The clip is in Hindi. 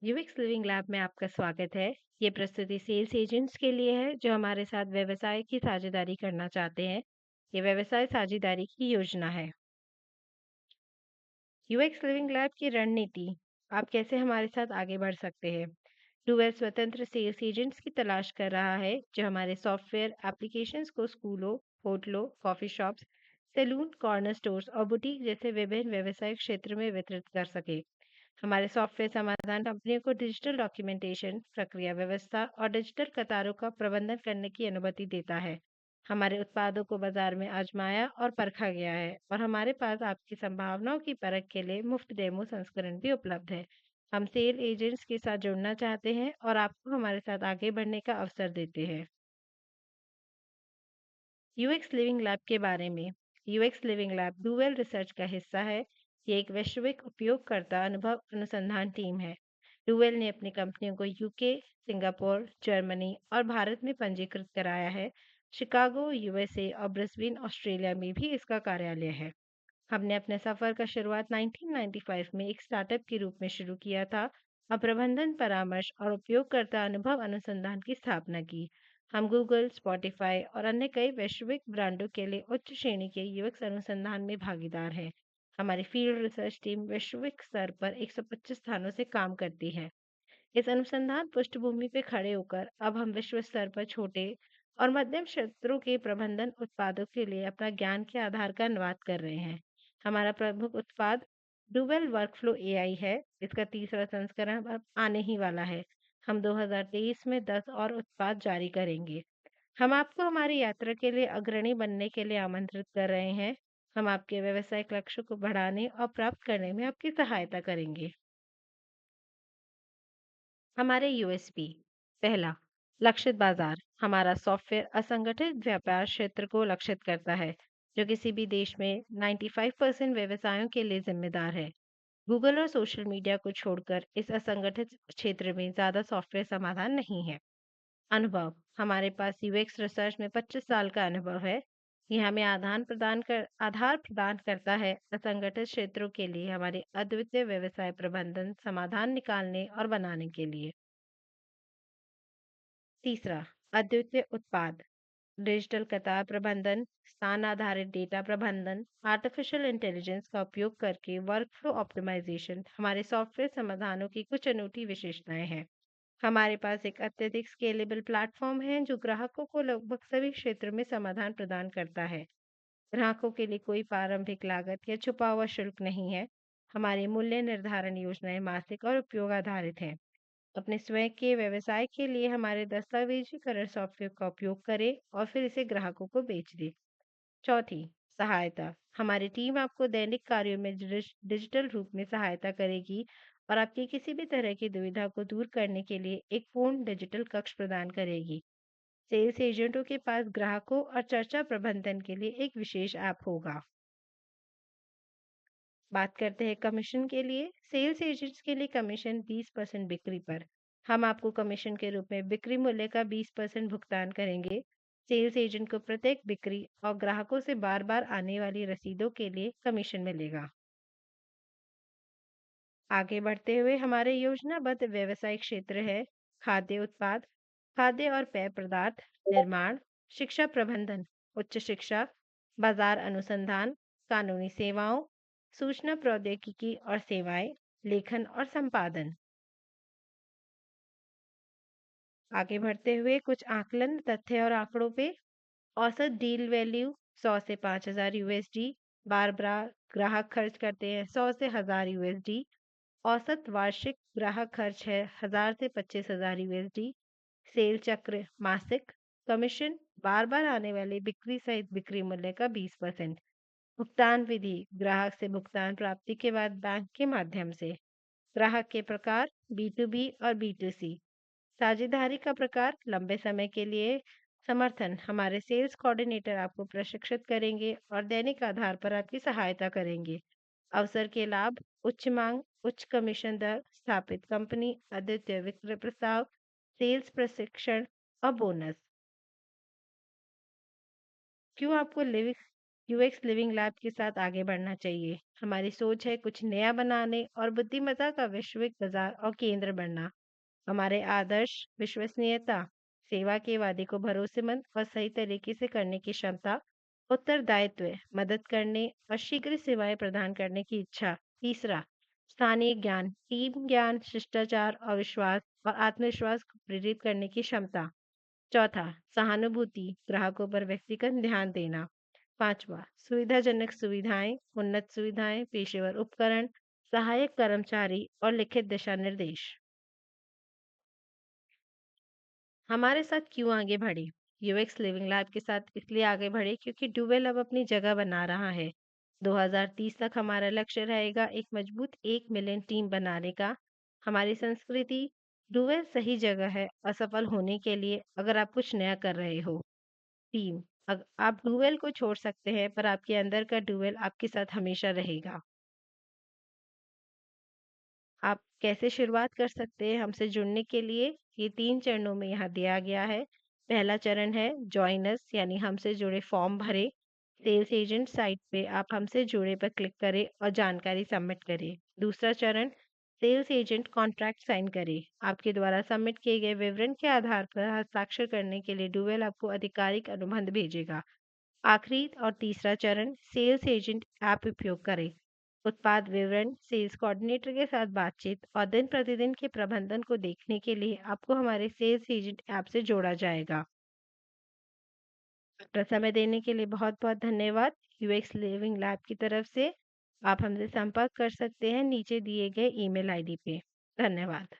यूएक्स लिविंग लैब में आपका स्वागत है। ये प्रस्तुति सेल्स एजेंट्स के लिए है जो हमारे साथ व्यवसाय की साझेदारी करना चाहते हैं। ये व्यवसाय साझेदारी की योजना है। यूएक्स लिविंग लैब की रणनीति। आप कैसे हमारे साथ आगे बढ़ सकते हैं। डुवेल स्वतंत्र सेल्स एजेंट्स की तलाश कर रहा है जो हमारे सॉफ्टवेयर एप्लीकेशंस को स्कूलों, होटलों, coffee shops, salon, corner stores और बुटीक जैसे विभिन्न व्यवसायिक क्षेत्र में वितरित कर सके। हमारे सॉफ्टवेयर समाधान कंपनियों को डिजिटल डॉक्यूमेंटेशन, प्रक्रिया व्यवस्था और डिजिटल कतारों का प्रबंधन करने की अनुमति देता है। हमारे उत्पादों को बाजार में आजमाया और परखा गया है और हमारे पास आपकी संभावनाओं की परख के लिए मुफ्त डेमो संस्करण भी उपलब्ध है। हम सेल एजेंट्स के साथ जुड़ना चाहते हैं और आपको हमारे साथ आगे बढ़ने का अवसर देते हैं। यूएक्स लिविंग लैब के बारे में। UX living lab Duvall research का हिस्सा है। ये एक वैश्विक उपयोगकर्ता अनुभव अनुसंधान टीम है। डुवेल ने अपनी कंपनियों को यूके, सिंगापुर, जर्मनी और भारत में पंजीकृत कराया है। शिकागो, यूएसए और ब्रिस्बेन, ऑस्ट्रेलिया में भी इसका कार्यालय है। हमने अपने सफर का शुरुआत 1995 में एक स्टार्टअप के रूप में शुरू किया था और प्रबंधन परामर्श और उपयोगकर्ता अनुभव अनुसंधान की स्थापना की। हम गूगल, स्पॉटिफाई और अन्य कई वैश्विक ब्रांडों के लिए उच्च श्रेणी के यूएक्स अनुसंधान में भागीदार हैं। हमारी फील्ड रिसर्च टीम वैश्विक स्तर पर 125 स्थानों से काम करती है। इस अनुसंधान पृष्ठभूमि पे खड़े होकर अब हम विश्व स्तर पर छोटे और मध्यम क्षेत्रों के प्रबंधन उत्पादों के लिए अपना ज्ञान के आधार का अनुवाद कर रहे हैं। हमारा प्रमुख उत्पाद डुवेल वर्कफ्लो एआई है। इसका तीसरा संस्करण अब आने ही वाला है। हम 2023 में 10 और उत्पाद जारी करेंगे। हम आपको हमारी यात्रा के लिए अग्रणी बनने के लिए आमंत्रित कर रहे हैं। हम आपके व्यवसायिक लक्ष्य को बढ़ाने और प्राप्त करने में आपकी सहायता करेंगे। हमारे यूएसपी। पहला, लक्षित बाजार। हमारा सॉफ्टवेयर असंगठित व्यापार क्षेत्र को लक्षित करता है जो किसी भी देश में 95% व्यवसायों के लिए जिम्मेदार है। गूगल और सोशल मीडिया को छोड़कर इस असंगठित क्षेत्र में ज्यादा सॉफ्टवेयर समाधान नहीं है। अनुभव। हमारे पास यूएक्स रिसर्च में 25 साल का अनुभव है। ये हमें आधार प्रदान करता है असंगठित क्षेत्रों के लिए हमारे अद्वितीय व्यवसाय प्रबंधन समाधान निकालने और बनाने के लिए। तीसरा, अद्वितीय उत्पाद। डिजिटल कतार प्रबंधन, स्थान आधारित डेटा प्रबंधन, आर्टिफिशियल इंटेलिजेंस का उपयोग करके वर्कफ्लो ऑप्टिमाइजेशन हमारे सॉफ्टवेयर समाधानों की कुछ अनूठी विशेषताएं हैं। हमारे पास एक अत्यधिक स्केलेबल प्लेटफॉर्म है जो ग्राहकों को लगभग सभी क्षेत्र में समाधान प्रदान करता है। ग्राहकों के लिए कोई प्रारंभिक लागत या छुपा हुआ शुल्क नहीं है। हमारी मूल्य निर्धारण योजनाएं मासिक और उपयोग आधारित हैं। अपने स्वयं के व्यवसाय के लिए हमारे दस्तावेजीकरण सॉफ्टवेयर का उपयोग करें और फिर इसे ग्राहकों को बेच दें। चौथी, सहायता। हमारी टीम आपको दैनिक कार्यों में डिजिटल रूप में सहायता करेगी और आपकी किसी भी तरह की दुविधा को दूर करने के लिए एक पूर्ण डिजिटल कक्ष प्रदान करेगी। सेल्स एजेंटों के पास ग्राहकों और चर्चा प्रबंधन के लिए एक विशेष ऐप होगा। बात करते हैं कमीशन के लिए। सेल्स एजेंट्स के लिए कमीशन 20% बिक्री पर। हम आपको कमीशन के रूप में बिक्री मूल्य का 20% भुगतान करेंगे। सेल्स एजेंट को प्रत्येक बिक्री और ग्राहकों से बार बार आने वाली रसीदों के लिए कमीशन मिलेगा। आगे बढ़ते हुए हमारे योजनाबद्ध व्यवसायिक क्षेत्र है खाद्य उत्पाद, खाद्य और पेय पदार्थ निर्माण, शिक्षा प्रबंधन, उच्च शिक्षा, बाजार अनुसंधान, कानूनी सेवाओं, सूचना प्रौद्योगिकी और सेवाएं, लेखन और संपादन। आगे बढ़ते हुए कुछ आकलन तथ्य और आंकड़ों पे। औसत डील वैल्यू 100 से 5000 यूएसडी। बार बार ग्राहक खर्च करते हैं 100 से 1000 यूएसडी। औसत वार्षिक ग्राहक खर्च है 1000 से 25,000 यूएसडी। सेल चक्र मासिक। कमीशन बार बार आने वाली बिक्री सहित बिक्री मूल्य का 20%। भुगतान विधि ग्राहक से भुगतान प्राप्ति के बाद बैंक के माध्यम से। ग्राहक के प्रकार बी टू बी और बी टू सी। साझेदारी का प्रकार लंबे समय के लिए। समर्थन हमारे सेल्स कोऑर्डिनेटर आपको प्रशिक्षित करेंगे और दैनिक आधार पर आपकी सहायता करेंगे। अवसर के लाभ उच्च मांग, उच्च कमीशन दर, स्थापित कंपनी, अद्वितीय विक्रय प्रस्ताव, सेल्स प्रशिक्षण और बोनस। क्यों आपको लिविंग यूएक्स लिविंग लैब के साथ आगे बढ़ना चाहिए। हमारी सोच है कुछ नया बनाने और बुद्धिमत्ता का वैश्विक बाजार और केंद्र बनना। हमारे आदर्श, विश्वसनीयता, सेवा के वादे को भरोसेमंद और सही तरीके से करने की क्षमता, उत्तरदायित्व, मदद करने और शीघ्र सेवाएं प्रदान करने की इच्छा। तीसरा, स्थानीय ज्ञान, टीम ज्ञान, शिष्टाचार और विश्वास और आत्मविश्वास को प्रेरित करने की क्षमता। चौथा, सहानुभूति, ग्राहकों पर व्यक्तिगत ध्यान देना। पांचवा, सुविधाजनक सुविधाएं, उन्नत सुविधाएं, पेशेवर उपकरण, सहायक कर्मचारी और लिखित दिशा निर्देश। हमारे साथ क्यों आगे बढ़े? यूएक्स लिविंग लैब के साथ इसलिए आगे बढ़े क्योंकि डुवेल अब अपनी जगह बना रहा है। 2030 तक हमारा लक्ष्य रहेगा एक मजबूत 1 मिलियन टीम बनाने का। हमारी संस्कृति, डुवेल सही जगह है असफल होने के लिए अगर आप कुछ नया कर रहे हो। टीम, आप डुवेल को छोड़ सकते हैं पर आपके अंदर का डुवेल आपके साथ हमेशा रहेगा। आप कैसे शुरुआत कर सकते हैं हमसे जुड़ने के लिए? ये 3 चरणों में यहाँ दिया गया है। पहला चरण है जॉइन अस, यानी हमसे जुड़े फॉर्म भरें। सेल्स एजेंट साइट पे आप हमसे जुड़े पर क्लिक करें और जानकारी सबमिट करें। दूसरा चरण, सेल्स एजेंट कॉन्ट्रैक्ट साइन करें। आपके द्वारा सबमिट किए गए विवरण के आधार पर हस्ताक्षर करने के लिए डुवेल आपको आधिकारिक अनुबंध भेजेगा। आखिरी और तीसरा चरण, सेल्स एजेंट ऐप उपयोग करें। उत्पाद विवरण, सेल्स कोऑर्डिनेटर के साथ बातचीत और दिन प्रतिदिन के प्रबंधन को देखने के लिए आपको हमारे सेल्स एजेंट ऐप से जोड़ा जाएगा। अपना समय देने के लिए बहुत बहुत धन्यवाद। यूएक्स लिविंग लैब की तरफ से आप हमसे संपर्क कर सकते हैं नीचे दिए गए ईमेल आईडी पे। धन्यवाद।